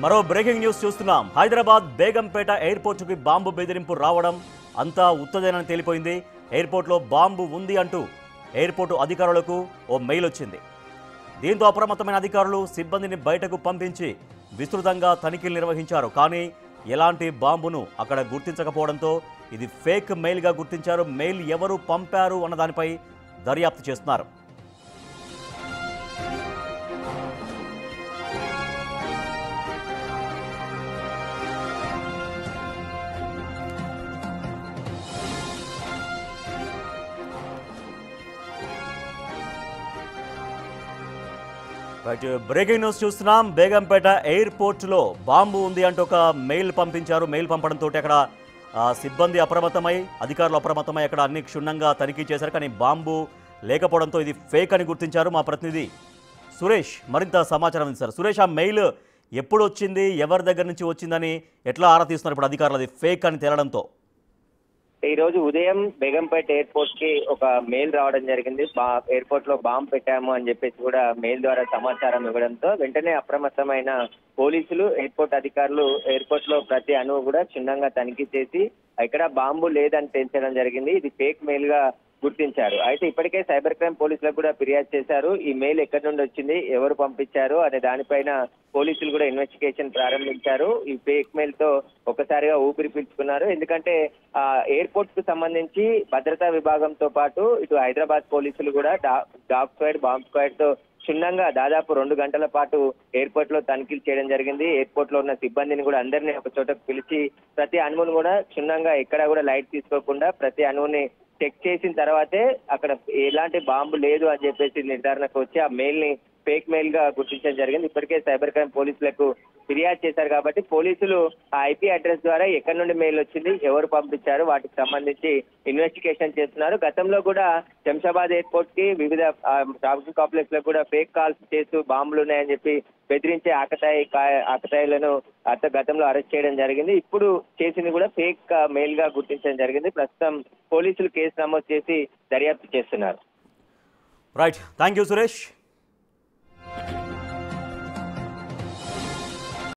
మరో breaking news చూస్తున్నాం. Hyderabad Begumpet ఎయిర్పోర్టుకి bomb బెదిరింపు రావడం అంతా ఉత్తదేనని తేలిపోయింది. ఎయిర్పోర్ట్లో బాంబు ఉంది అంటూ ఎయిర్పోర్టు అధికారులకు ఓ మెయిల్ వచ్చింది. దీంతో అప్రమత్తమైన అధికారులు సిబ్బందిని బయటకు పంపించి విస్తృతంగా తనిఖీలు నిర్వహించారు. కానీ ఎలాంటి బాంబును అక్కడ గుర్తించకపోవడంతో ఇది ఫేక్ మెయిల్గా గుర్తించారు. మెయిల్ ఎవరు పంపారు అన్న దానిపై దర్యాప్తు చేస్తున్నారు. బ్రేకింగ్ న్యూస్ చూస్తున్నాం. బేగంపేట ఎయిర్పోర్టులో బాంబు ఉంది అంటూ ఒక మెయిల్ పంపించారు. మెయిల్ పంపడంతో అక్కడ సిబ్బంది అప్రమత్తమై, అధికారులు అప్రమత్తమై అక్కడ అన్ని క్షుణ్ణంగా తనిఖీ చేశారు. కానీ బాంబు లేకపోవడంతో ఇది ఫేక్ అని గుర్తించారు. మా ప్రతినిధి సురేష్ మరింత సమాచారం అందిస్తారు. సురేష్, ఆ మెయిల్ ఎప్పుడు వచ్చింది, ఎవరి దగ్గర నుంచి వచ్చిందని ఎట్లా ఆరా తీస్తున్నారు ఇప్పుడు అధికారులు, అది ఫేక్ అని తేలడంతో? ఈ రోజు ఉదయం బేగంపేట ఎయిర్పోర్ట్ కి ఒక మెయిల్ రావడం జరిగింది. ఎయిర్పోర్ట్ లో బాంబు పెట్టాము అని చెప్పేసి కూడా మెయిల్ ద్వారా సమాచారం ఇవ్వడంతో వెంటనే అప్రమత్తమైన పోలీసులు, ఎయిర్పోర్ట్ అధికారులు ఎయిర్పోర్ట్ లో ప్రతి అణువు కూడా క్షుణ్ణంగా తనిఖీ చేసి ఇక్కడ బాంబు లేదని తేల్చడం జరిగింది. ఇది ఫేక్ మెయిల్ గా గుర్తించారు. అయితే ఇప్పటికే సైబర్ క్రైమ్ పోలీసులకు కూడా ఫిర్యాదు చేశారు. ఈ మెయిల్ ఎక్కడి నుండి వచ్చింది, ఎవరు పంపించారు అనే దానిపైన పోలీసులు కూడా ఇన్వెస్టిగేషన్ ప్రారంభించారు. ఈ ఫేక్ మెయిల్ తో ఒకసారిగా ఊపిరి పీల్చుకున్నారు. ఎందుకంటే ఎయిర్పోర్ట్ కు సంబంధించి భద్రతా విభాగంతో పాటు ఇటు హైదరాబాద్ పోలీసులు కూడా డాగ్ స్క్వాడ్, బాంబ్ స్క్వాడ్ తో క్షుణ్ణంగా దాదాపు 2 గంటల పాటు ఎయిర్పోర్ట్ లో తనిఖీలు చేయడం జరిగింది. ఎయిర్పోర్ట్ లో ఉన్న సిబ్బందిని కూడా అందరినీ ఒక చోటకు పిలిచి ప్రతి అణువును కూడా క్షుణ్ణంగా ఎక్కడా కూడా లైట్ తీసుకోకుండా ప్రతి అణువుని చెక్ చేసిన తర్వాతే అక్కడ ఎలాంటి బాంబు లేదు అని చెప్పేసి నిర్ధారణకు వచ్చి ఆ మెయిల్ ని ఫేక్ మెయిల్ గా గుర్తించడం జరిగింది. ఇప్పటికే సైబర్ క్రైమ్ పోలీసులకు ఫిర్యాదు చేశారు కాబట్టి పోలీసులు ఆ ఐపీ అడ్రస్ ద్వారా ఎక్కడి నుండి మెయిల్ వచ్చింది, ఎవరు పంపించారు వాటికి సంబంధించి ఇన్వెస్టిగేషన్ చేస్తున్నారు. గతంలో కూడా శంషాబాద్ ఎయిర్పోర్ట్ కి వివిధ షాపింగ్ కాంప్లెక్స్ లో కూడా ఫేక్ కాల్స్ చేస్తూ బాంబులు ఉన్నాయని చెప్పి బెదిరించే ఆకతాయిలను గతంలో అరెస్ట్ చేయడం జరిగింది. ఇప్పుడు చేసింది కూడా ఫేక్ మెయిల్ గా గుర్తించడం జరిగింది. ప్రస్తుతం పోలీసులు కేసు నమోదు చేసి దర్యాప్తు చేస్తున్నారు. Right, thank you Suresh.